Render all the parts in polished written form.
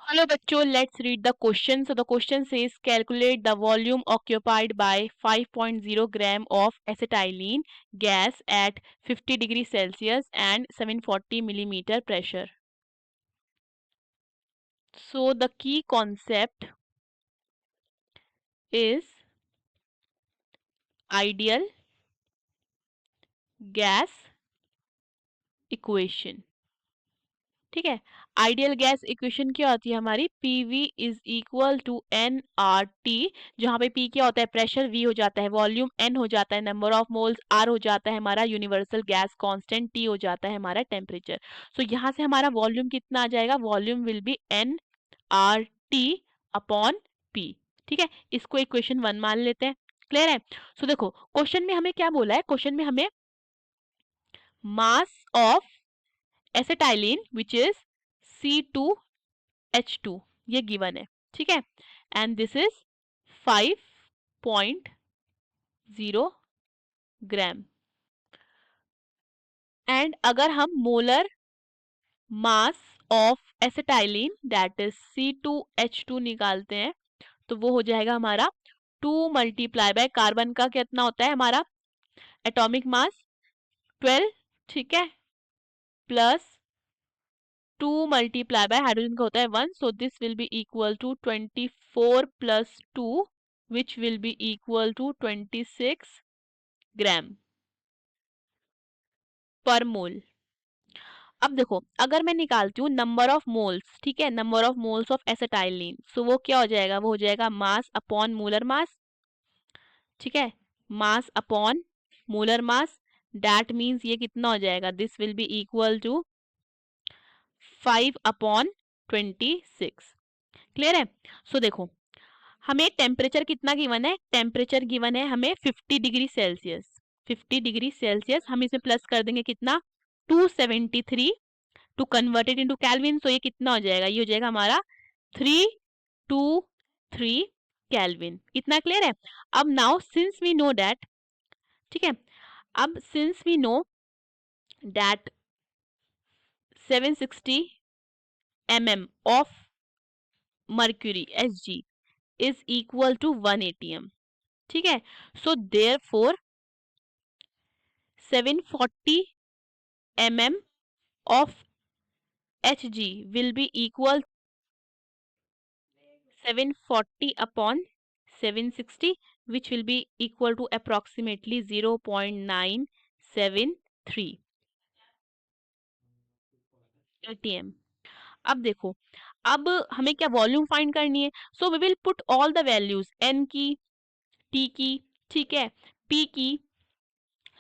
Hello bachcho, let's read the question. So the question says calculate the volume occupied by 5.0 gram of acetylene gas at 50 degrees Celsius and 740 millimeter pressure. So the key concept is ideal gas equation. ठीक है, ideal gas equation क्या होती है हमारी, PV is equal to nRT, जहाँ पे P क्या होता है प्रेशर, V हो जाता है वॉल्यूम, N हो जाता है नंबर ऑफ मोल्स, R हो जाता है हमारा यूनिवर्सल गैस कांस्टेंट, T हो जाता है हमारा टेम्परेचर. सो यहाँ से हमारा वॉल्यूम कितना आ जाएगा, volume will B nRT upon P. ठीक है, इसको इक्वेशन 1 मान लेते हैं. क्लियर है. सो देखो क्वेश्चन में हमें क्या बोला है, क्वेश्चन में हमें mass of acetylene which is C2H2 ये गिवन है. ठीक है, and this is 5.0 gram. And अगर हम molar mass of acetylene that is C2H2 निकालते हैं तो वो हो जाएगा हमारा 2 मल्टीप्लाई बाय कार्बन का कितना होता है हमारा एटॉमिक मास 12. ठीक है, प्लस 2 मल्टीप्लाई बाय हाइड्रोजन का होता है 1. So this will be equal to 24 plus 2 which will be equal to 26 gram per mole. अब देखो अगर मैं निकालती हूँ नंबर ऑफ मोल्स, ठीक है, number of moles of acetylene, so वो क्या हो जाएगा, वो हो जाएगा मास अपॉन मोलर मास. ठीक है, mass upon molar mass, that means ये कितना हो जाएगा, this will be equal to 5/26. Clear है. सो देखो हमें टेम्परेचर कितना गिवन है, टेम्परेचर गिवन है हमें 50 डिग्री सेल्सियस. 50 डिग्री सेल्सियस हम इसमें प्लस कर देंगे कितना 273 to convert it into kelvin. So ये कितना हो जाएगा, ये हो जाएगा हमारा 323 केल्विन. इतना क्लियर है. अब now since we know that, ठीक है, अब since we know that 760 mm of mercury Hg is equal to 1 atm. ठीक है, so therefore 740 mm of Hg will be equal 740 upon 760 which will be equal to approximately 0.973 atm. अब देखो अब हमें क्या वॉल्यूम फाइंड करनी है. So we will put all the values n की, t की, ठीक है, p की,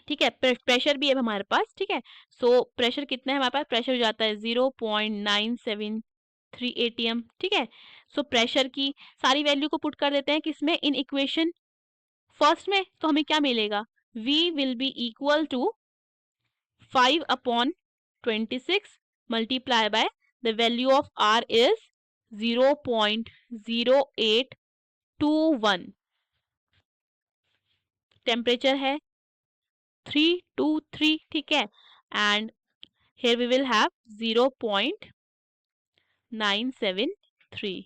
ठीक है, प्रेशर भी है हमारे पास. ठीक है, सो प्रेशर कितना है हमारे पास, प्रेशर हो जाता है 0.973 atm. ठीक है, सो प्रेशर की सारी वैल्यू को पुट कर देते हैं किसमें, इन इक्वेशन फर्स्ट में. तो हमें क्या मिलेगा, v will be equal to 5/26 multiply by the value of r is 0.0821. Temperature है 323. ठीक है, and here we will have 0.973.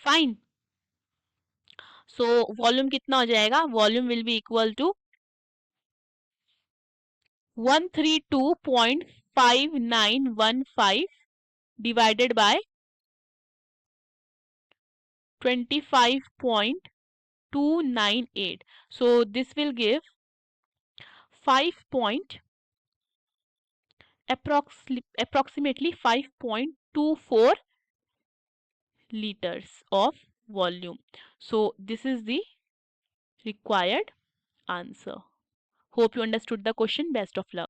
Fine. So volume कितना हो जाएगा, volume will be equal to 132.5915 divided by 25.298. So this will give 5.approximately 5.24 liters of volume. So this is the required answer. Hope you understood the question. Best of luck.